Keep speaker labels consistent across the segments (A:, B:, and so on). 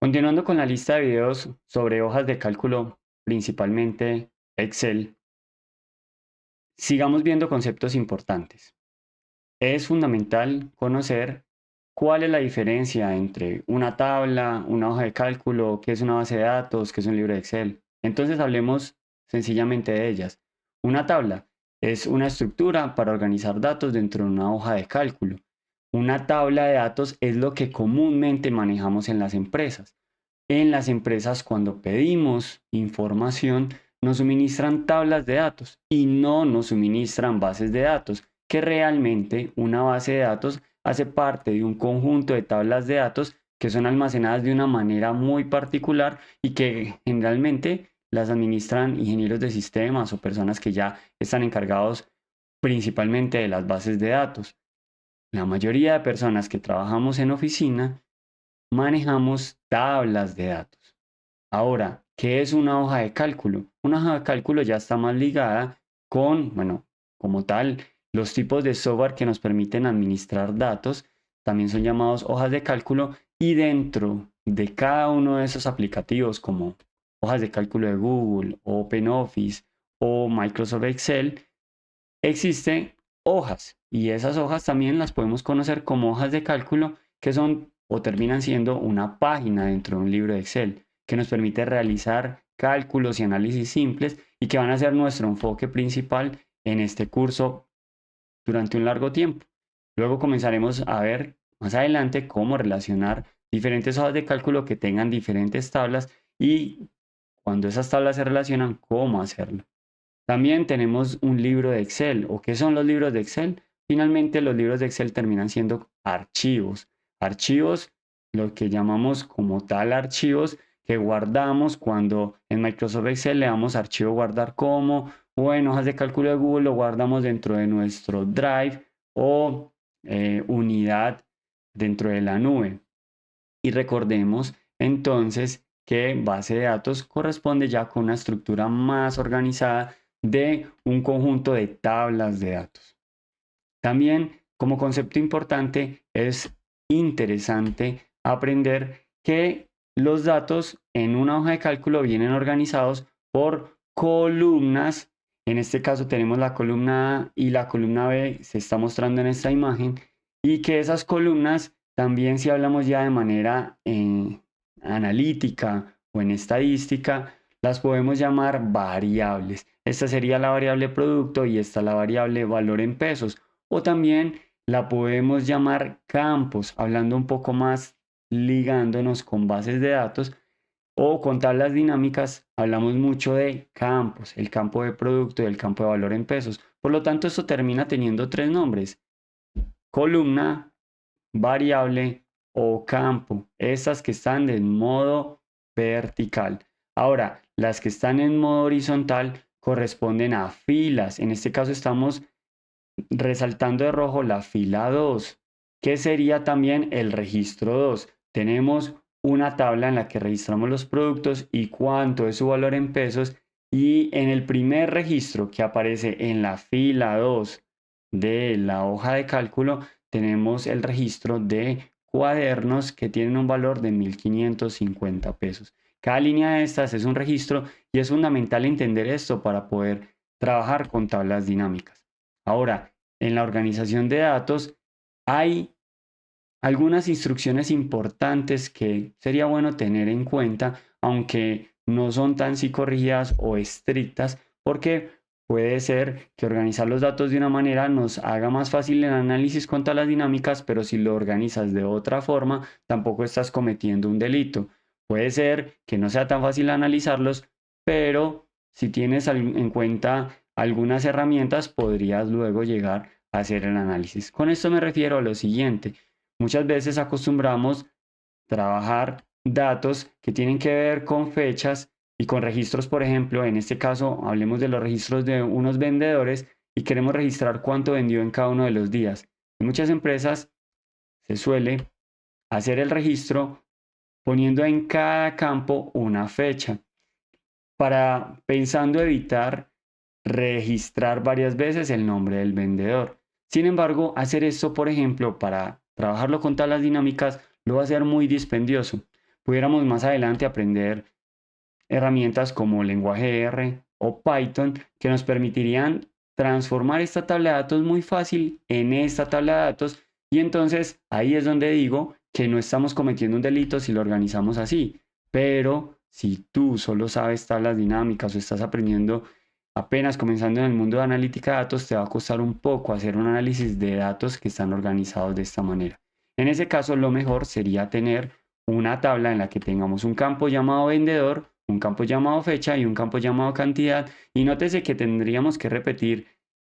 A: Continuando con la lista de videos sobre hojas de cálculo, principalmente Excel, sigamos viendo conceptos importantes. Es fundamental conocer cuál es la diferencia entre una tabla, una hoja de cálculo, qué es una base de datos, qué es un libro de Excel. Entonces hablemos sencillamente de ellas. Una tabla es una estructura para organizar datos dentro de una hoja de cálculo. Una tabla de datos es lo que comúnmente manejamos en las empresas. En las empresas, cuando pedimos información, nos suministran tablas de datos y no nos suministran bases de datos, que realmente una base de datos hace parte de un conjunto de tablas de datos que son almacenadas de una manera muy particular y que generalmente las administran ingenieros de sistemas o personas que ya están encargados principalmente de las bases de datos. La mayoría de personas que trabajamos en oficina manejamos tablas de datos. Ahora, ¿qué es una hoja de cálculo? Una hoja de cálculo ya está más ligada con, bueno, como tal, los tipos de software que nos permiten administrar datos, también son llamados hojas de cálculo, y dentro de cada uno de esos aplicativos, como hojas de cálculo de Google, OpenOffice o Microsoft Excel, existen hojas, y esas hojas también las podemos conocer como hojas de cálculo, que son o terminan siendo una página dentro de un libro de Excel que nos permite realizar cálculos y análisis simples y que van a ser nuestro enfoque principal en este curso durante un largo tiempo. Luego comenzaremos a ver más adelante cómo relacionar diferentes hojas de cálculo que tengan diferentes tablas y cuando esas tablas se relacionan, cómo hacerlo. También tenemos un libro de Excel. ¿O qué son los libros de Excel? Finalmente, los libros de Excel terminan siendo archivos. Archivos, lo que llamamos como tal archivos que guardamos cuando en Microsoft Excel le damos archivo guardar como, o en hojas de cálculo de Google lo guardamos dentro de nuestro Drive o unidad dentro de la nube. Y recordemos entonces que base de datos corresponde ya con una estructura más organizada de un conjunto de tablas de datos. También, como concepto importante, es interesante aprender que los datos en una hoja de cálculo vienen organizados por columnas. En este caso tenemos la columna A y la columna B, se está mostrando en esta imagen, y que esas columnas también, si hablamos ya de manera analítica o en estadística, las podemos llamar variables. Esta sería la variable producto y esta la variable valor en pesos. O también la podemos llamar campos, hablando un poco más ligándonos con bases de datos o con tablas dinámicas, hablamos mucho de campos, el campo de producto y el campo de valor en pesos. Por lo tanto, esto termina teniendo tres nombres: columna, variable o campo. Estas que están en modo vertical. Ahora, las que están en modo horizontal corresponden a filas. En este caso estamos resaltando de rojo la fila 2, que sería también el registro 2. Tenemos una tabla en la que registramos los productos y cuánto es su valor en pesos, y en el primer registro que aparece en la fila 2 de la hoja de cálculo tenemos el registro de cuadernos que tienen un valor de 1.550 pesos. Cada línea de estas es un registro y es fundamental entender esto para poder trabajar con tablas dinámicas. Ahora, en la organización de datos hay algunas instrucciones importantes que sería bueno tener en cuenta, aunque no son tan psicorrígidas o estrictas, porque puede ser que organizar los datos de una manera nos haga más fácil el análisis con tablas dinámicas, pero si lo organizas de otra forma, tampoco estás cometiendo un delito. Puede ser que no sea tan fácil analizarlos, pero si tienes en cuenta algunas herramientas, podrías luego llegar a hacer el análisis. Con esto me refiero a lo siguiente: muchas veces acostumbramos trabajar datos que tienen que ver con fechas y con registros. Por ejemplo, en este caso, hablemos de los registros de unos vendedores y queremos registrar cuánto vendió en cada uno de los días. En muchas empresas se suele hacer el registro poniendo en cada campo una fecha, para pensando evitar registrar varias veces el nombre del vendedor. Sin embargo, hacer esto, por ejemplo, para trabajarlo con tablas dinámicas, lo va a ser muy dispendioso, pudiéramos más adelante aprender herramientas como lenguaje R o Python que nos permitirían transformar esta tabla de datos muy fácil en esta tabla de datos, y entonces ahí es donde digo que no estamos cometiendo un delito si lo organizamos así. Pero si tú solo sabes tablas dinámicas o estás aprendiendo apenas comenzando en el mundo de analítica de datos, te va a costar un poco hacer un análisis de datos que están organizados de esta manera. En ese caso, lo mejor sería tener una tabla en la que tengamos un campo llamado vendedor, un campo llamado fecha y un campo llamado cantidad. Y nótese que tendríamos que repetir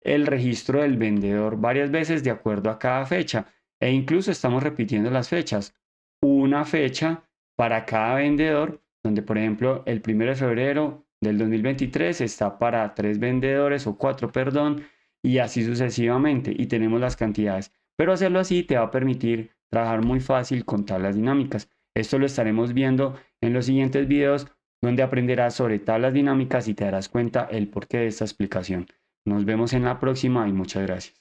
A: el registro del vendedor varias veces de acuerdo a cada fecha. E incluso estamos repitiendo las fechas. Una fecha para cada vendedor, donde por ejemplo el 1 de febrero del 2023 está para 3 vendedores o 4, perdón, y así sucesivamente. Y tenemos las cantidades. Pero hacerlo así te va a permitir trabajar muy fácil con tablas dinámicas. Esto lo estaremos viendo en los siguientes videos, donde aprenderás sobre tablas dinámicas y te darás cuenta el porqué de esta explicación. Nos vemos en la próxima y muchas gracias.